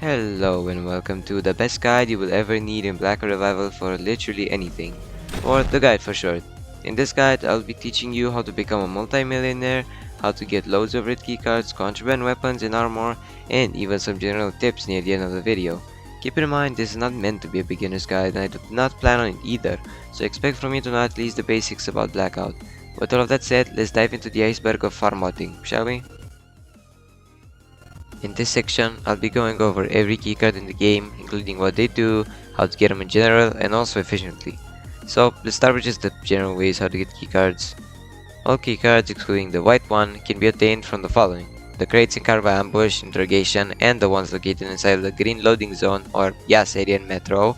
Hello and welcome to the best guide you will ever need in Blackout Revival for literally anything, or the guide for short. In this guide, I'll be teaching you how to become a multi-millionaire, how to get loads of red keycards, contraband weapons and armor, and even some general tips near the end of the video. Keep in mind this is not meant to be a beginner's guide and I do not plan on it either, so expect from me to know at least the basics about Blackout. With all of that said, let's dive into the iceberg of farm modding, shall we? In this section, I'll be going over every keycard in the game, including what they do, how to get them in general, and also efficiently. So, let's start with just the general ways how to get keycards. All keycards, excluding the white one, can be obtained from the following: the crates in Carva Ambush, Interrogation, and the ones located inside of the green loading zone or gas area in Metro,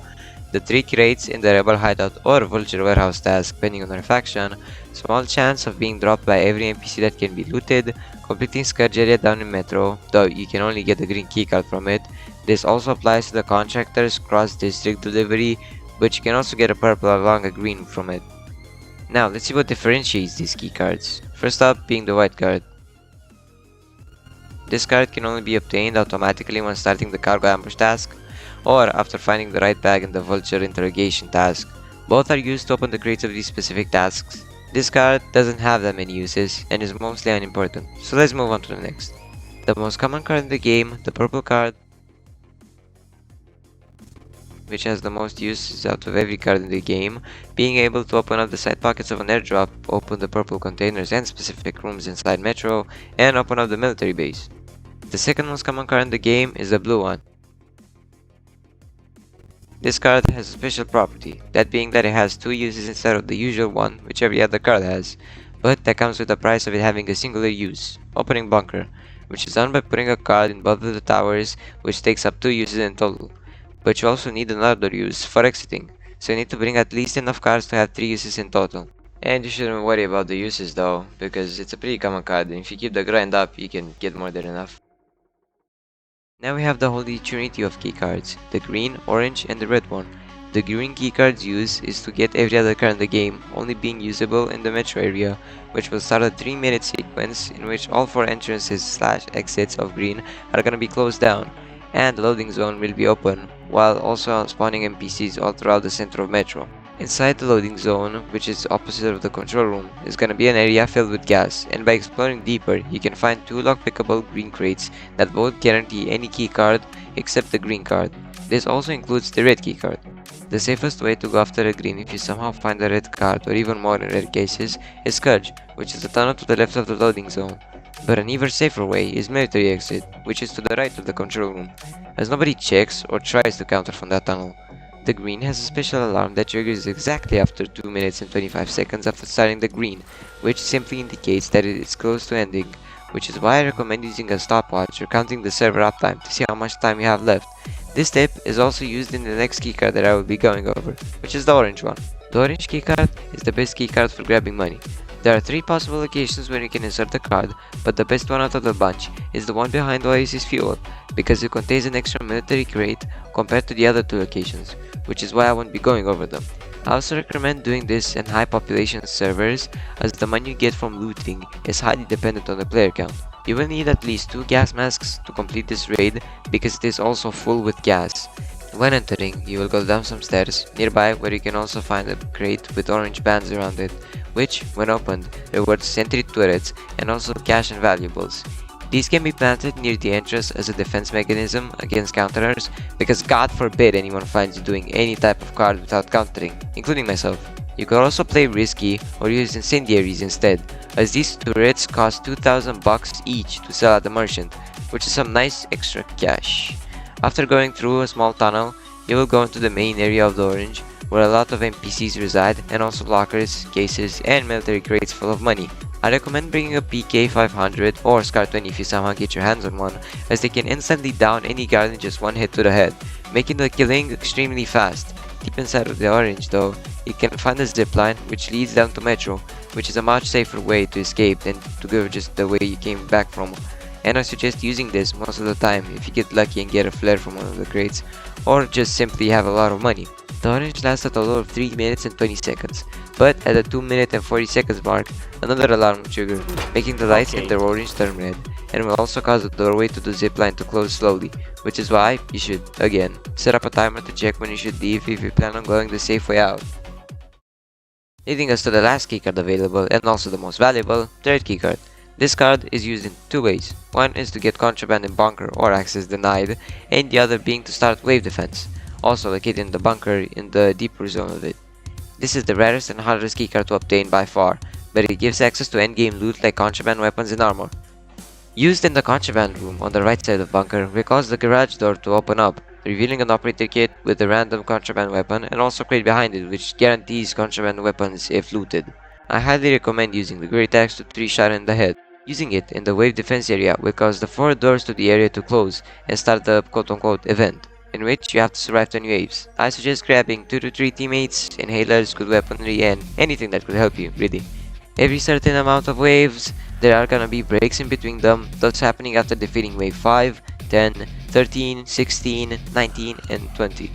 the 3 crates in the Rebel Hideout or Vulture Warehouse task depending on their faction, small chance of being dropped by every NPC that can be looted, completing Scourge area down in Metro, though you can only get the green keycard from it. This also applies to the Contractor's cross-district delivery, but you can also get a purple along a green from it. Now let's see what differentiates these keycards. First up being the white card. This card can only be obtained automatically when starting the Cargo Ambush task, or after finding the right bag in the Vulture Interrogation task. Both are used to open the crates of these specific tasks. This card doesn't have that many uses and is mostly unimportant, so let's move on to the next. The most common card in the game, the purple card, which has the most uses out of every card in the game, being able to open up the side pockets of an airdrop, open the purple containers and specific rooms inside Metro, and open up the military base. The second most common card in the game is the blue one. This card has a special property, that being that it has 2 uses instead of the usual one which every other card has, but that comes with the price of it having a singular use, opening bunker, which is done by putting a card in both of the towers, which takes up 2 uses in total. But you also need another use for exiting, so you need to bring at least enough cards to have 3 uses in total. And you shouldn't worry about the uses though, because it's a pretty common card and if you keep the grind up you can get more than enough. Now we have the holy trinity of keycards, the green, orange and the red one. The green keycard's use is to get every other card in the game, only being usable in the metro area, which will start a 3-minute sequence in which all 4 entrances/exits of green are gonna be closed down, and the loading zone will be open, while also spawning NPCs all throughout the center of Metro. Inside the loading zone, which is opposite of the control room, is gonna be an area filled with gas, and by exploring deeper, you can find 2 lock-pickable green crates that both guarantee any keycard except the green card. This also includes the red keycard. The safest way to go after a green if you somehow find a red card, or even more in rare cases, is Scourge, which is the tunnel to the left of the loading zone. But an even safer way is military exit, which is to the right of the control room, as nobody checks or tries to counter from that tunnel. The green has a special alarm that triggers exactly after 2 minutes and 25 seconds after starting the green, which simply indicates that it is close to ending, which is why I recommend using a stopwatch or counting the server uptime to see how much time you have left. This tip is also used in the next keycard that I will be going over, which is the orange one. The orange keycard is the best keycard for grabbing money. There are 3 possible locations where you can insert the card, but the best one out of the bunch is the one behind Oasis Fuel, because it contains an extra military crate compared to the other 2 locations, which is why I won't be going over them. I also recommend doing this in high population servers, as the money you get from looting is highly dependent on the player count. You will need at least 2 gas masks to complete this raid, because it is also full with gas. When entering, you will go down some stairs nearby where you can also find a crate with orange bands around it, which, when opened, rewards sentry turrets and also cash and valuables. These can be planted near the entrance as a defense mechanism against counterers, because God forbid anyone finds you doing any type of card without countering, including myself. You could also play risky or use incendiaries instead, as these turrets cost 2,000 bucks each to sell at the merchant, which is some nice extra cash. After going through a small tunnel, you will go into the main area of the orange, where a lot of NPCs reside, and also lockers, cases, and military crates full of money. I recommend bringing a PK500 or SCAR 20 if you somehow get your hands on one, as they can instantly down any guard in just 1 hit to the head, making the killing extremely fast. Deep inside of the orange though, you can find a zipline which leads down to Metro, which is a much safer way to escape than to go just the way you came back from. And I suggest using this most of the time if you get lucky and get a flare from one of the crates, or just simply have a lot of money. The orange lasts a total of 3 minutes and 20 seconds, but at the 2 minute and 40 seconds mark, another alarm will trigger, making the lights in the orange turn red, and will also cause the doorway to the zipline to close slowly, which is why you should, again, set up a timer to check when you should leave if you plan on going the safe way out. Leading us to the last keycard available and also the most valuable, third keycard. This card is used in two ways. One is to get contraband in bunker or access denied, and the other being to start wave defense, also located in the bunker in the deeper zone of it. This is the rarest and hardest keycard to obtain by far, but it gives access to endgame loot like contraband weapons and armor. Used in the contraband room on the right side of bunker will cause the garage door to open up, revealing an operator kit with a random contraband weapon and also crate behind it which guarantees contraband weapons if looted. I highly recommend using the great axe to 3-shot in the head. Using it in the wave defense area will cause the 4 doors to the area to close and start the quote-unquote event, in which you have to survive 10 waves. I suggest grabbing 2 to 3 teammates, inhalers, good weaponry, and anything that could help you, really. Every certain amount of waves, there are gonna be breaks in between them, thus happening after defeating wave 5, 10, 13, 16, 19, and 20,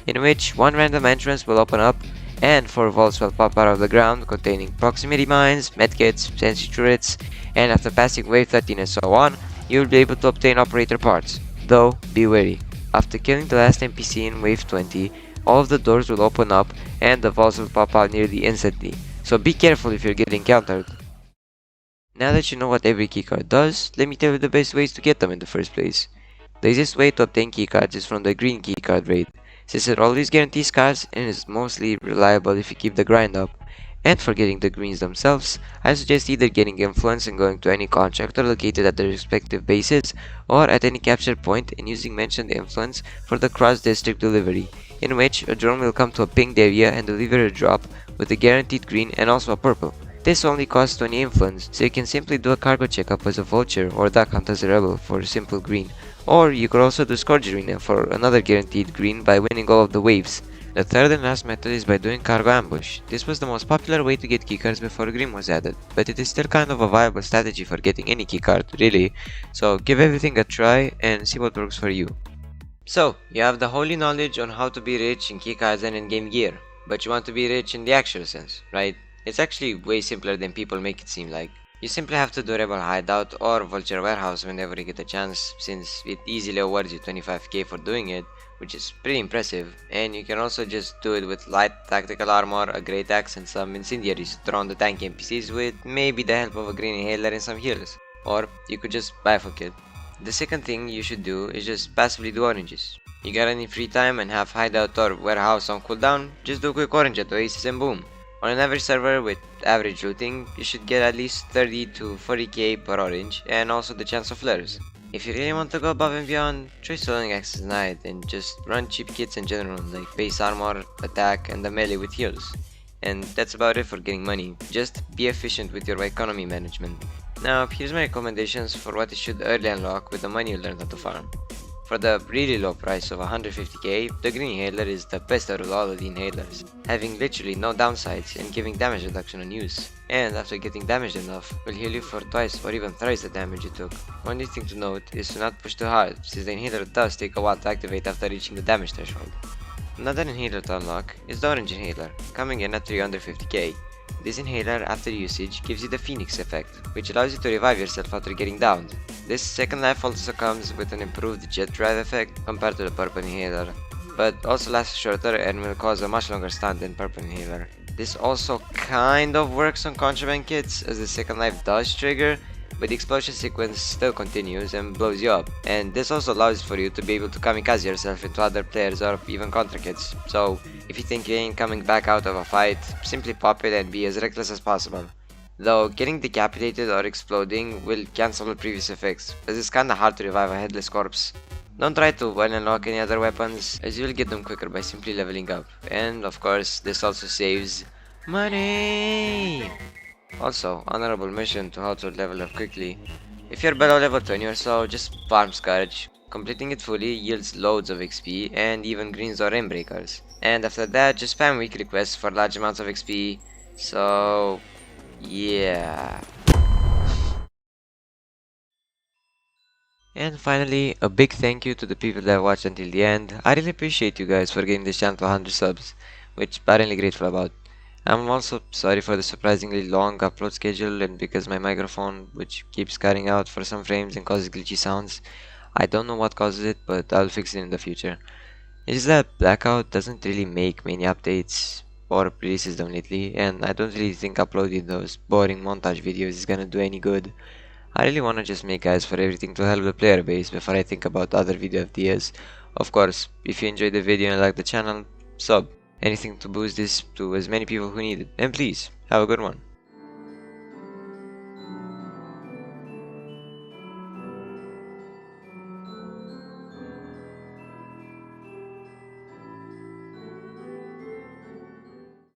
in which one random entrance will open up and 4 vaults will pop out of the ground containing proximity mines, medkits, sentry turrets, and after passing wave 13 and so on, you will be able to obtain operator parts. Though, be wary. After killing the last NPC in wave 20, all of the doors will open up and the vaults will pop out nearly instantly, so be careful if you're getting countered. Now that you know what every keycard does, let me tell you the best ways to get them in the first place. The easiest way to obtain keycards is from the green keycard raid, since it always guarantees cards and is mostly reliable if you keep the grind up. And for getting the greens themselves, I suggest either getting influence and going to any contractor located at their respective bases, or at any capture point and using mentioned influence for the cross-district delivery, in which a drone will come to a pinged area and deliver a drop with a guaranteed green and also a purple. This only costs 20 influence, so you can simply do a cargo checkup as a vulture or duck hunt as a rebel for a simple green, or you could also do Scourge Arena for another guaranteed green by winning all of the waves. The third and last method is by doing cargo ambush. This was the most popular way to get keycards before green was added, but it is still kind of a viable strategy for getting any keycard, really, so give everything a try and see what works for you. So, you have the holy knowledge on how to be rich in keycards and in-game gear, but you want to be rich in the actual sense, right? It's actually way simpler than people make it seem like. You simply have to do Rebel Hideout or Vulture Warehouse whenever you get a chance, since it easily awards you 25k for doing it, which is pretty impressive, and you can also just do it with light tactical armor, a great axe, and some incendiaries to throw on the tank NPCs with maybe the help of a green inhaler and some heals. Or you could just buy a full kit. The second thing you should do is just passively do oranges. You got any free time and have Hideout or Warehouse on cooldown, just do a quick orange at Oasis and boom. On an average server with average looting, you should get at least 30 to 40k per orange and also the chance of flares. If you really want to go above and beyond, try selling access denied and just run cheap kits in general like base armor, attack, and the melee with heals. And that's about it for getting money, just be efficient with your economy management. Now here's my recommendations for what you should early unlock with the money you learned how to farm. For the really low price of 150k, the green inhaler is the best out of all of the inhalers, having literally no downsides and giving damage reduction on use. And after getting damaged enough, will heal you for twice or even thrice the damage you took. Only thing to note is to not push too hard, since the inhaler does take a while to activate after reaching the damage threshold. Another inhaler to unlock is the orange inhaler, coming in at 350k. This inhaler after usage gives you the Phoenix effect, which allows you to revive yourself after getting downed. This second life also comes with an improved jet drive effect compared to the purple inhaler, but also lasts shorter and will cause a much longer stun than purple inhaler. This also kind of works on contraband kits, as the second life does trigger, but the explosion sequence still continues and blows you up, and this also allows for you to be able to kamikaze yourself into other players or even contra kits. So if you think you ain't coming back out of a fight, simply pop it and be as reckless as possible. Though getting decapitated or exploding will cancel the previous effects, as it's kinda hard to revive a headless corpse. Don't try to unlock any other weapons, as you'll get them quicker by simply leveling up, and of course this also saves money! Also, honorable mention to how to level up quickly. If you're below level 20 or so, just farm Scourge. Completing it fully yields loads of XP and even greens or rain breakers. And after that, just spam weekly quests for large amounts of XP. So, yeah. And finally, a big thank you to the people that watched until the end. I really appreciate you guys for getting this channel to 100 subs, which I'm really grateful about. I'm also sorry for the surprisingly long upload schedule and because my microphone, which keeps cutting out for some frames and causes glitchy sounds. I don't know what causes it, but I'll fix it in the future. It's just that Blackout doesn't really make many updates or releases them lately, and I don't really think uploading those boring montage videos is gonna do any good. I really wanna just make guides for everything to help the player base before I think about other video ideas. Of course, if you enjoyed the video and like the channel, sub. Anything to boost this to as many people who need it. And please, have a good one.